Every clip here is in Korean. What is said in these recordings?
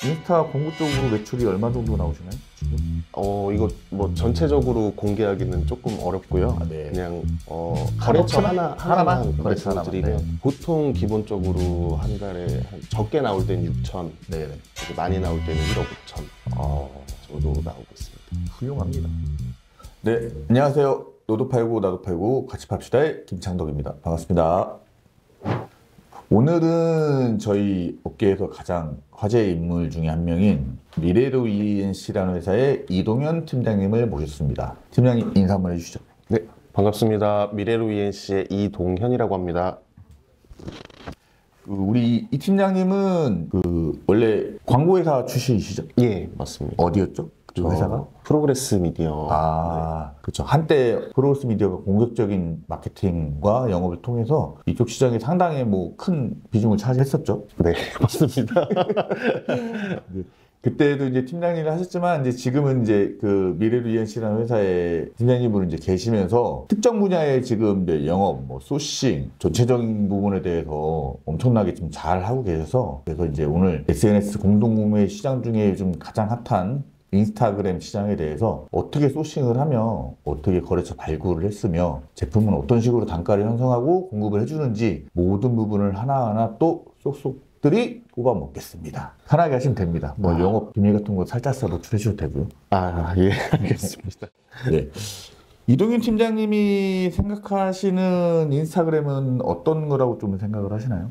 인스타 공구 쪽으로 매출이 얼마 정도 나오시나요? 지금? 이거 뭐 전체적으로 공개하기는 조금 어렵고요. 네. 그냥 거래처 하나만 거래처 말씀드리면 하나만, 네. 보통 기본적으로 한 달에 적게 나올 때는 6천, 네. 많이 나올 때는 1억 5천 정도 나오고 있습니다. 훌륭합니다. 네, 안녕하세요. 너도 팔고 나도 팔고 같이 팝시다의 김창덕입니다. 반갑습니다. 오늘은 저희 업계에서 가장 화제의 인물 중에 한 명인 미래로 ENC라는 회사의 이동현 팀장님을 모셨습니다. 팀장님 인사 한번 해주시죠. 네, 반갑습니다. 미래로 ENC의 이동현이라고 합니다. 우리 이 팀장님은 원래 광고회사 출신이시죠? 예, 맞습니다. 어디였죠? 그 회사가? 프로그레스 미디어. 그렇죠. 한때 프로그레스 미디어가 공격적인 마케팅과 영업을 통해서 이쪽 시장에 상당히 큰 비중을 차지했었죠. 네, 맞습니다. 그때도 이제 팀장님을 하셨지만 지금은 그 미래로 ENC라는 회사의 팀장님으로 계시면서 특정 분야의 지금 영업, 소싱, 전체적인 부분에 대해서 엄청나게 좀 잘 하고 계셔서 그래서 오늘 SNS 공동구매 시장 중에 좀 가장 핫한 인스타그램 시장에 대해서 어떻게 소싱을 하며 어떻게 거래처 발굴을 했으며 제품은 어떤 식으로 단가를 형성하고 공급을 해주는지 모든 부분을 하나하나 또 쏙쏙들이 뽑아 먹겠습니다. 편하게 하시면 됩니다. 영업 비밀 같은 거 살짝 노출해 주셔도 되고요. 예, 알겠습니다. 네. 이동현 팀장님이 생각하시는 인스타그램은 어떤 거라고 좀 생각을 하시나요?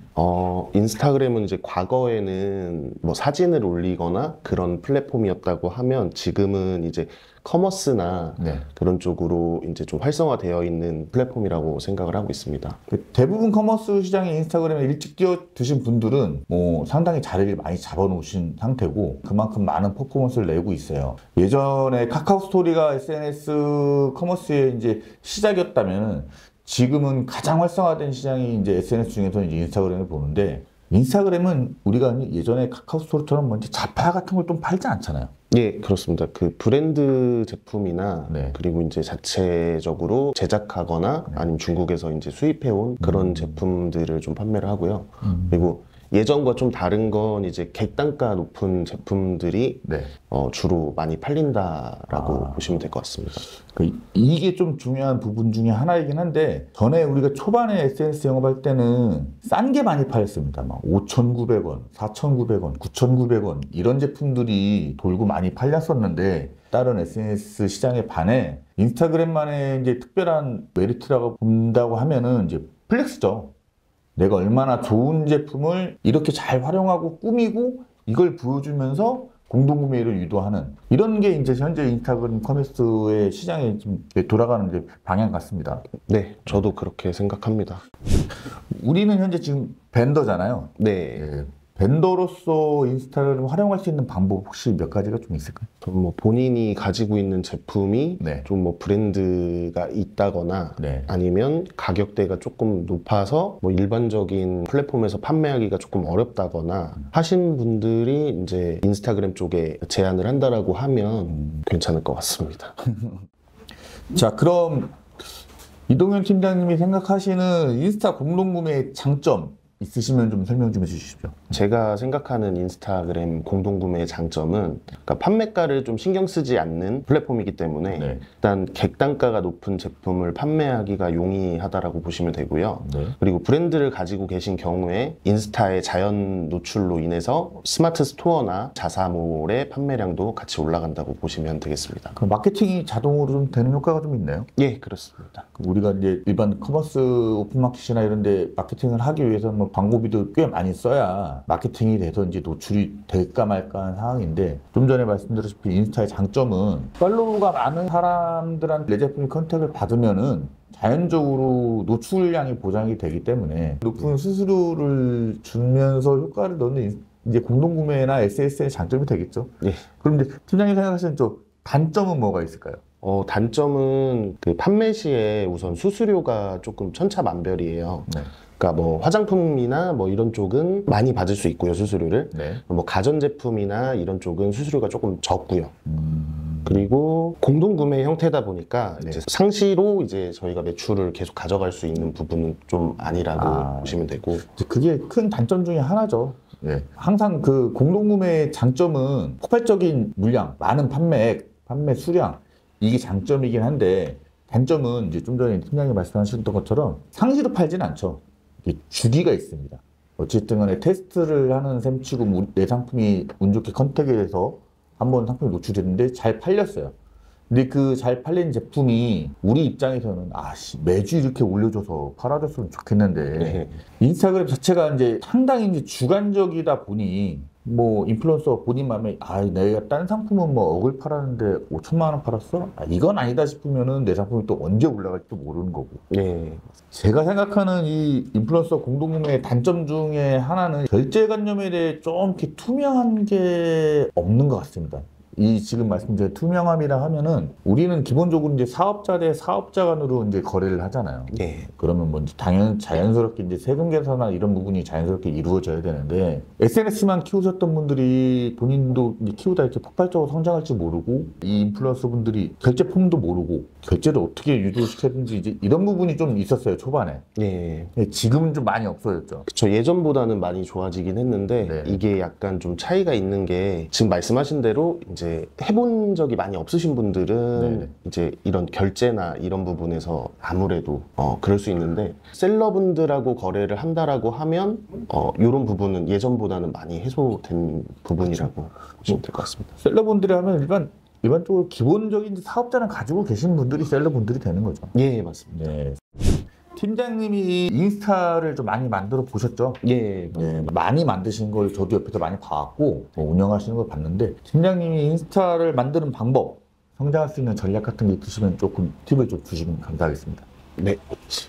인스타그램은 이제 과거에는 사진을 올리거나 그런 플랫폼이었다고 하면 지금은 이제 커머스나 그런 쪽으로 이제 좀 활성화되어 있는 플랫폼이라고 생각을 하고 있습니다. 대부분 커머스 시장에 인스타그램에 일찍 뛰어드신 분들은 상당히 자리를 많이 잡아놓으신 상태고 그만큼 많은 퍼포먼스를 내고 있어요. 예전에 카카오 스토리가 SNS 커머스의 이제 시작이었다면 지금은 가장 활성화된 시장이 이제 SNS 중에서 이제 인스타그램을 보는데 인스타그램은 우리가 예전에 카카오 스토리처럼 자파 같은 걸 좀 팔지 않잖아요. 예, 그렇습니다. 그 브랜드 제품이나 그리고 이제 자체적으로 제작하거나 아니면 중국에서 이제 수입해온 그런 제품들을 좀 판매를 하고요. 그리고 예전과 좀 다른 건 이제 객단가 높은 제품들이 주로 많이 팔린다라고 보시면 될 것 같습니다. 이게 좀 중요한 부분 중에 하나이긴 한데 전에 우리가 초반에 SNS 영업할 때는 싼 게 많이 팔렸습니다. 5,900원, 4,900원, 9,900원 이런 제품들이 돌고 많이 팔렸었는데 다른 SNS 시장에 반해 인스타그램만의 이제 특별한 메리트라고 본다고 하면은 이제 플렉스죠. 내가 얼마나 좋은 제품을 이렇게 잘 활용하고 꾸미고 이걸 보여주면서 공동구매를 유도하는 이런 게 이제 현재 인스타그램 커머스의 시장에 좀 돌아가는 이제 방향 같습니다. 네, 저도 그렇게 생각합니다. 우리는 현재 지금 벤더잖아요. 네. 벤더로서 인스타를 활용할 수 있는 방법 혹시 몇 가지가 좀 있을까요? 본인이 가지고 있는 제품이 좀 브랜드가 있다거나 아니면 가격대가 조금 높아서 일반적인 플랫폼에서 판매하기가 조금 어렵다거나 하신 분들이 이제 인스타그램 쪽에 제안을 한다라고 하면 괜찮을 것 같습니다. 자, 그럼 이동현 팀장님이 생각하시는 인스타 공동구매의 장점 있으시면 좀 설명 좀 해주십시오. 제가 생각하는 인스타그램 공동구매의 장점은 판매가를 좀 신경 쓰지 않는 플랫폼이기 때문에 일단 객단가가 높은 제품을 판매하기가 용이하다라고 보시면 되고요. 그리고 브랜드를 가지고 계신 경우에 인스타의 자연 노출로 인해서 스마트 스토어나 자사몰의 판매량도 같이 올라간다고 보시면 되겠습니다. 그럼 마케팅이 자동으로 좀 되는 효과가 좀 있나요? 예, 그렇습니다. 우리가 이제 일반 커머스 오픈마켓이나 이런 데 마케팅을 하기 위해서 광고비도 꽤 많이 써야 마케팅이 돼서 이제 노출이 될까 말까 하는 상황인데 좀 전에 말씀드렸다시피 인스타의 장점은 팔로우가 많은 사람들한테 내 제품 컨택을 받으면은 자연적으로 노출량이 보장이 되기 때문에 높은 수수료를 주면서 효과를 넣는 이제 공동구매나 SNS의 장점이 되겠죠. 그럼 이제 팀장님 생각하시는 단점은 뭐가 있을까요? 단점은 그 판매 시에 우선 수수료가 조금 천차만별이에요. 그러니까 화장품이나 이런 쪽은 많이 받을 수 있고요, 수수료를. 가전제품이나 이런 쪽은 수수료가 조금 적고요. 그리고 공동구매 형태다 보니까 이제 상시로 이제 저희가 매출을 계속 가져갈 수 있는 부분은 좀 아니라고 보시면 되고. 그게 큰 단점 중에 하나죠. 예. 항상 그 공동구매의 장점은 폭발적인 물량, 많은 판매액, 판매 수량, 이게 장점이긴 한데, 단점은 이제 좀 전에 팀장님 말씀하셨던 것처럼 상시로 팔진 않죠. 주기가 있습니다. 어쨌든 간에 테스트를 하는 셈치고 내 상품이 운 좋게 컨택이 돼서 한번 상품이 노출됐는데 잘 팔렸어요. 근데 그 잘 팔린 제품이 우리 입장에서는 매주 이렇게 올려줘서 팔아줬으면 좋겠는데 인스타그램 자체가 이제 상당히 이제 주관적이다 보니 뭐 인플루언서 본인 마음에 내가 딴 상품은 뭐 억을 팔았는데 5천만 원 팔았어? 이건 아니다 싶으면은 내 상품이 또 언제 올라갈지도 모르는 거고. 네. 제가 생각하는 이 인플루언서 공동구매의 단점 중에 하나는 결제관념에 대해 좀 이렇게 투명한 게 없는 것 같습니다. 이 지금 말씀드린 투명함이라 하면은 우리는 기본적으로 이제 사업자 대 사업자 간으로 이제 거래를 하잖아요. 네. 그러면 뭐 자연스럽게 이제 세금 계산이나 이런 부분이 자연스럽게 이루어져야 되는데 SNS만 키우셨던 분들이 본인도 이제 키우다 이렇게 폭발적으로 성장할지 모르고 이 인플루언서 분들이 결제폼도 모르고 결제를 어떻게 유도시켰는지 이제 이런 부분이 좀 있었어요 초반에. 네. 지금은 좀 많이 없어졌죠. 그쵸. 예전보다는 많이 좋아지긴 했는데 네. 이게 약간 좀 차이가 있는 게 지금 말씀하신 대로 이제 해본 적이 많이 없으신 분들은 네네. 이제 이런 결제나 이런 부분에서 아무래도 그럴 수 있는데 셀러분들하고 거래를 한다라고 하면 이런 부분은 예전보다는 많이 해소된 부분이라고 보시면 될 것 같습니다. 셀러분들이 하면 일반적으로 기본적인 사업자는 가지고 계신 분들이 셀러분들이 되는 거죠. 예, 맞습니다. 네. 팀장님이 인스타를 좀 많이 만들어 보셨죠? 예, 네, 많이 만드신 걸 저도 옆에서 많이 봐왔고 운영하시는 걸 봤는데 팀장님이 인스타를 만드는 방법, 성장할 수 있는 전략 같은 게 있으시면 조금 팁을 좀 주시면 감사하겠습니다. 네.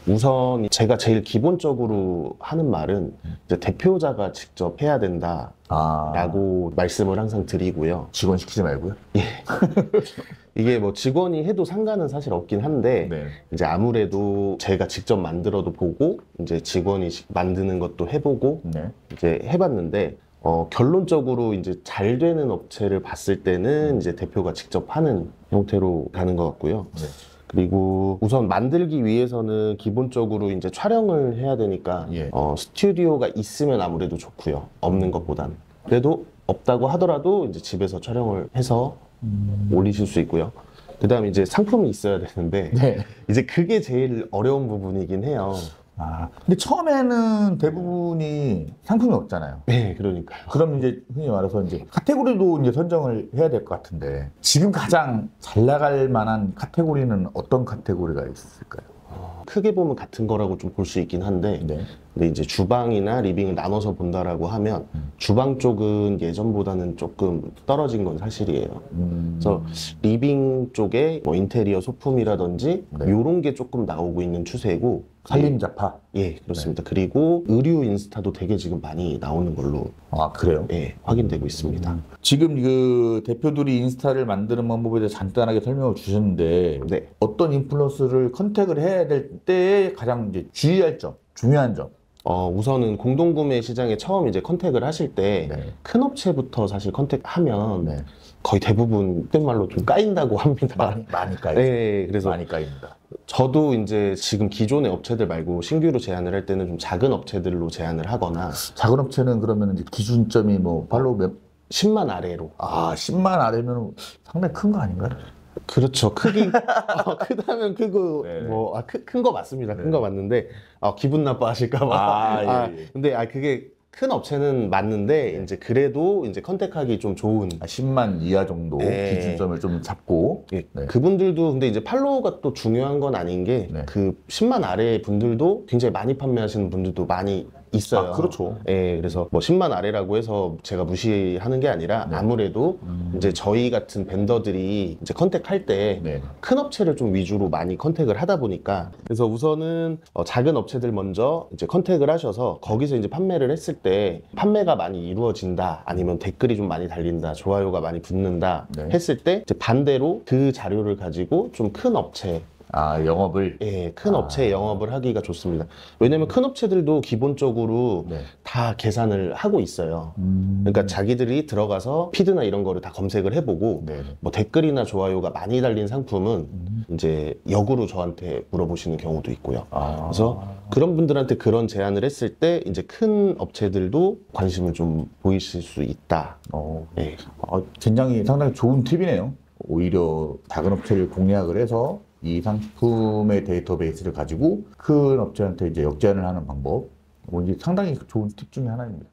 우선 제가 제일 기본적으로 하는 말은 이제 대표자가 직접 해야 된다라고 말씀을 항상 드리고요. 직원 시키지 말고요. 이게 뭐 직원이 해도 상관은 사실 없긴 한데 네. 이제 아무래도 제가 직접 만들어도 보고 이제 직원이 만드는 것도 해보고 네. 이제 해봤는데 결론적으로 이제 잘 되는 업체를 봤을 때는 이제 대표가 직접 하는 형태로 가는 것 같고요. 네. 그리고 우선 만들기 위해서는 기본적으로 이제 촬영을 해야 되니까 예. 스튜디오가 있으면 아무래도 좋고요. 없는 것보다는. 그래도 없다고 하더라도 이제 집에서 촬영을 해서 올리실 수 있고요. 그 다음에 이제 상품이 있어야 되는데 네. 이제 그게 제일 어려운 부분이긴 해요. 근데 처음에는 대부분이 상품이 없잖아요. 네, 그러니까요. 그럼 이제 흔히 말해서 이제 카테고리도 이제 선정을 해야 될 것 같은데 지금 가장 잘 나갈 만한 카테고리는 어떤 카테고리가 있을까요? 크게 보면 같은 거라고 좀 볼 수 있긴 한데 네. 근데 이제 주방이나 리빙을 나눠서 본다라고 하면 주방 쪽은 예전보다는 조금 떨어진 건 사실이에요. 그래서 리빙 쪽에 뭐 인테리어 소품이라든지 네. 이런 게 조금 나오고 있는 추세고 살림잡화. 예, 그렇습니다. 그리고 의류 인스타도 되게 지금 많이 나오는 걸로 그래요? 예, 확인되고 있습니다. 지금 그 대표들이 인스타를 만드는 방법에 대해서 간단하게 설명을 주셨는데 네. 어떤 인플루언서를 컨택을 해야 될 때에 가장 이제 주의할 점, 중요한 점. 우선은 공동구매 시장에 처음 이제 컨택을 하실 때 큰 업체부터 사실 컨택하면 거의 대부분 그때 말로 좀 까인다고 합니다. 많이 까이죠. 네, 그래서 많이 까입니다. 저도 이제 지금 기존의 업체들 말고 신규로 제안을 할 때는 좀 작은 업체들로 제안을 하거나 작은 업체는 그러면 이제 기준점이 뭐 팔로우 10만 아래로 10만 아래면 상당히 큰 거 아닌가요? 그렇죠. 크다면 크고 네네. 큰 거 맞습니다. 큰 거 맞는데 기분 나빠하실까봐. 예. 근데 그게 큰 업체는 맞는데 이제 그래도 이제 컨택하기 좀 좋은 10만 이하 정도 기준점을 좀 잡고 그분들도 근데 이제 팔로워가 또 중요한 건 아닌 게 그 10만 아래 분들도 굉장히 많이 판매하시는 분들도 많이 있어요. 그렇죠. 예, 그래서 뭐 10만 아래라고 해서 제가 무시하는 게 아니라 아무래도 이제 저희 같은 벤더들이 이제 컨택할 때 큰 업체를 좀 위주로 많이 컨택을 하다 보니까 그래서 우선은 작은 업체들 먼저 이제 컨택을 하셔서 거기서 이제 판매를 했을 때 판매가 많이 이루어진다 아니면 댓글이 좀 많이 달린다 좋아요가 많이 붙는다 했을 때 이제 반대로 그 자료를 가지고 좀 큰 업체 아, 영업을? 예, 큰 업체에 영업을 하기가 좋습니다. 왜냐면 큰 업체들도 기본적으로 네. 다 계산을 하고 있어요. 그러니까 자기들이 들어가서 피드나 이런 거를 다 검색을 해보고 네. 뭐 댓글이나 좋아요가 많이 달린 상품은 이제 역으로 저한테 물어보시는 경우도 있고요. 그래서 그런 분들한테 그런 제안을 했을 때 이제 큰 업체들도 관심을 좀 보이실 수 있다. 예. 굉장히 상당히 좋은 팁이네요. 오히려 작은 업체를 공략을 해서 이 상품의 데이터베이스를 가지고 큰 업체한테 이제 역제안을 하는 방법. 이게 상당히 좋은 팁 중에 하나입니다.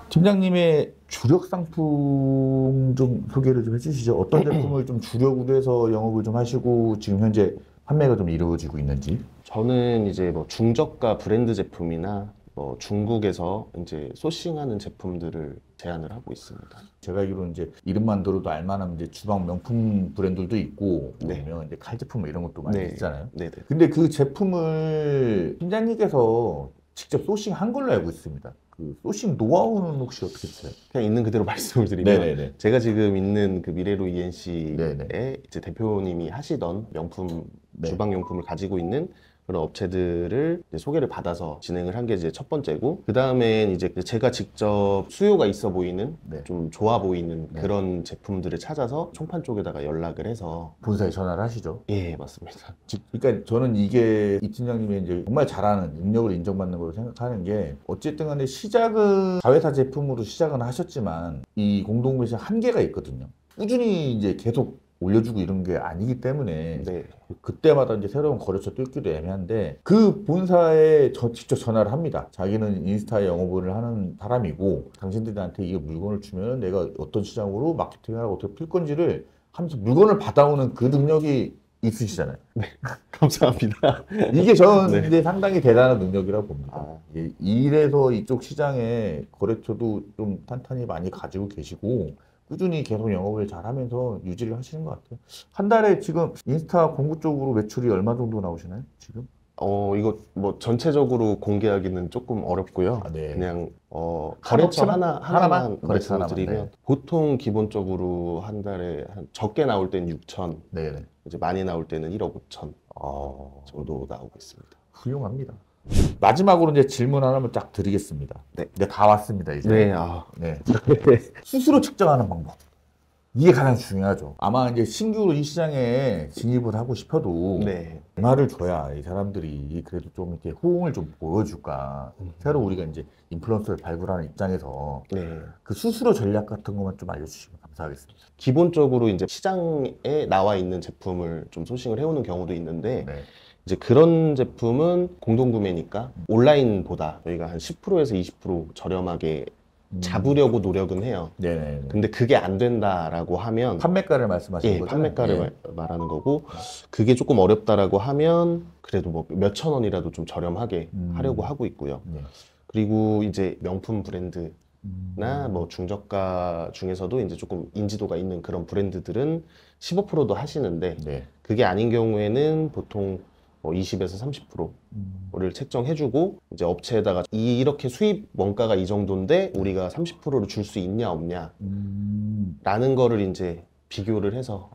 팀장님의 주력 상품 좀 소개를 좀 해주시죠. 어떤 제품을 좀 주력으로 해서 영업을 좀 하시고 지금 현재 판매가 좀 이루어지고 있는지. 저는 이제 뭐 중저가 브랜드 제품이나 뭐 중국에서 이제 소싱하는 제품들을 제안을 하고 있습니다. 제가 알기로는 이제 이름만 들어도 알만한 이제 주방 명품 브랜드들도 있고, 네. 아니면 이제 칼 제품 이런 것도 많이 네. 있잖아요. 네네. 근데 그 제품을 팀장님께서 직접 소싱한 걸로 알고 있습니다. 그 소싱 노하우는 혹시 어떻게 되세요? 그냥 있는 그대로 말씀을 드리면 네네네. 제가 지금 있는 그 미래로 ENC의 네네. 이제 대표님이 하시던 명품 네. 주방용품을 가지고 있는 그런 업체들을 이제 소개를 받아서 진행을 한 게 이제 첫 번째고, 그 다음엔 이제 제가 직접 수요가 있어 보이는 네. 좀 좋아 보이는 네. 그런 제품들을 찾아서 총판 쪽에다가 연락을 해서. 본사에 전화를 하시죠. 예, 맞습니다. 그러니까 저는 이게 이 팀장님이 이제 정말 잘하는 능력을 인정받는 걸로 생각하는 게, 어쨌든 간에 시작은 자회사 제품으로 시작은 하셨지만 이 공동구매시 한계가 있거든요. 꾸준히 이제 계속 올려주고 이런 게 아니기 때문에 네. 그때마다 이제 새로운 거래처 뚫기도 애매한데, 그 본사에 직접 전화를 합니다. 자기는 인스타에 영업을 하는 사람이고 당신들한테 이 물건을 주면 내가 어떤 시장으로 마케팅하고 어떻게 필 건지를 하면서 물건을 받아오는 그 능력이 있으시잖아요. 네. 감사합니다. 이게 저는 네. 이제 상당히 대단한 능력이라고 봅니다. 이래서 이쪽 시장에 거래처도 좀 탄탄히 많이 가지고 계시고 꾸준히 계속 영업을 잘하면서 유지를 하시는 것 같아요. 한 달에 지금 인스타 공구 쪽으로 매출이 얼마 정도 나오시나요? 지금? 이거 뭐 전체적으로 공개하기는 조금 어렵고요. 네. 그냥 거래처 하나만 하나만 거래처 말씀을 하나만, 드리면 네. 보통 기본적으로 한 달에 적게 나올 때는 6천, 네. 이제 많이 나올 때는 1억 5천 정도 나오고 있습니다. 훌륭합니다. 마지막으로 이제 질문 하나만 딱 드리겠습니다. 네. 이제 다 왔습니다, 이제. 네, 네. 스스로 측정하는 방법. 이게 가장 중요하죠. 아마 이제 신규로 이 시장에 진입을 하고 싶어도 네. 얼마를 줘야 이 사람들이 그래도 좀 이렇게 호응을 좀 보여줄까. 새로 우리가 이제 인플루언서를 발굴하는 입장에서 네. 그 스스로 전략 같은 것만 좀 알려주시면 감사하겠습니다. 기본적으로 이제 시장에 나와 있는 제품을 좀 소싱을 해오는 경우도 있는데, 네. 이제 그런 제품은 공동구매니까 온라인보다 저희가 한 10%에서 20% 저렴하게 잡으려고 노력은 해요. 네네. 근데 그게 안 된다라고 하면 판매가를 말씀하시는 예, 거죠? 판매가를 말하는 거고, 그게 조금 어렵다라고 하면 그래도 뭐 몇천 원이라도 좀 저렴하게 하려고 하고 있고요. 네. 그리고 이제 명품 브랜드나 뭐 중저가 중에서도 이제 조금 인지도가 있는 그런 브랜드들은 15%도 하시는데, 네. 그게 아닌 경우에는 보통 20에서 30%를 책정해주고, 이제 업체에다가 이렇게 수입 원가가 이 정도인데 우리가 30%를 줄 수 있냐 없냐 라는 거를 이제 비교를 해서.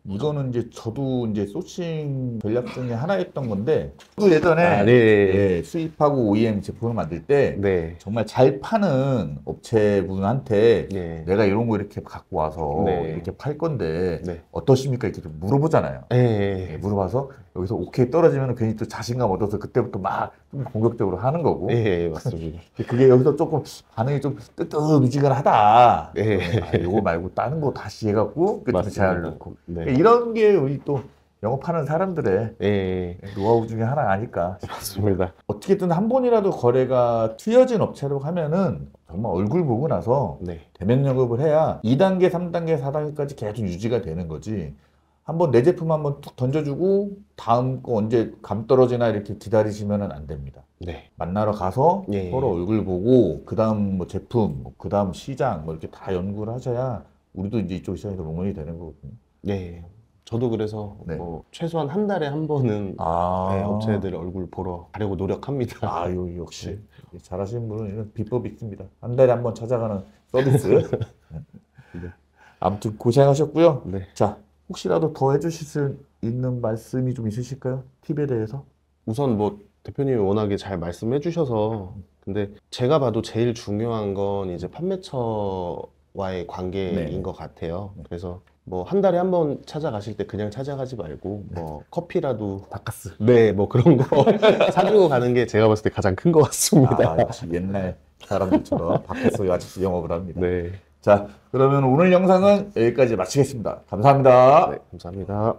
이거는 이제 저도 이제 소싱 전략 중에 하나였던 건데, 또 예전에 네. 예, 수입하고 OEM 제품을 만들 때 네. 정말 잘 파는 업체분한테 네. 내가 이런 거 이렇게 갖고 와서 네. 이렇게 팔 건데 네. 어떠십니까? 이렇게 좀 물어보잖아요. 네. 예, 물어봐서 여기서 오케이 떨어지면 괜히 또 자신감 얻어서 그때부터 막 좀 공격적으로 하는 거고. 네, 맞습니다. 그게 여기서 조금 반응이 좀 뜨뜻미지근하다. 네. 이거 말고 다른 거 다시 해갖고 끝에 맞습니다. 제안을 넣고. 네. 이런 게 우리 또 영업하는 사람들의 네, 노하우 중에 하나 아닐까. 맞습니다. 어떻게든 한 번이라도 거래가 트여진 업체로 하면은 정말 얼굴 보고 나서 네. 대면 영업을 해야 2단계, 3단계, 4단계까지 계속 유지가 되는 거지. 한번 내 제품 한번 툭 던져주고 다음 거 언제 감 떨어지나 이렇게 기다리시면은 안 됩니다. 네. 만나러 가서 예. 서로 얼굴 보고 그 다음 뭐 제품, 그 다음 시장 뭐 이렇게 다 연구를 하셔야 우리도 이제 이쪽 시장에서 응원이 되는 거거든요. 네. 저도 그래서 네. 뭐 최소한 한 달에 한 번은 네, 업체들 얼굴 보러 가려고 노력합니다. 아유, 역시 잘하시는 분은 이런 비법이 있습니다. 한 달에 한 번 찾아가는 서비스. 네. 아무튼 고생하셨고요. 네. 자, 혹시라도 더 해주실 있는 말씀이 좀 있으실까요? 팁에 대해서? 우선 뭐 대표님이 워낙에 잘 말씀해 주셔서 근데 제가 봐도 제일 중요한 건 이제 판매처와의 관계인 네. 것 같아요. 그래서 뭐 한 달에 한 번 찾아가실 때 그냥 찾아가지 말고 뭐 커피라도 바카스. 네, 뭐 그런 거 사주고 가는 게 제가 봤을 때 가장 큰 것 같습니다. 역시 옛날 사람들처럼 바카스 아직도 영업을 합니다. 네, 자, 그러면 오늘 영상은 여기까지 마치겠습니다. 감사합니다. 네, 감사합니다.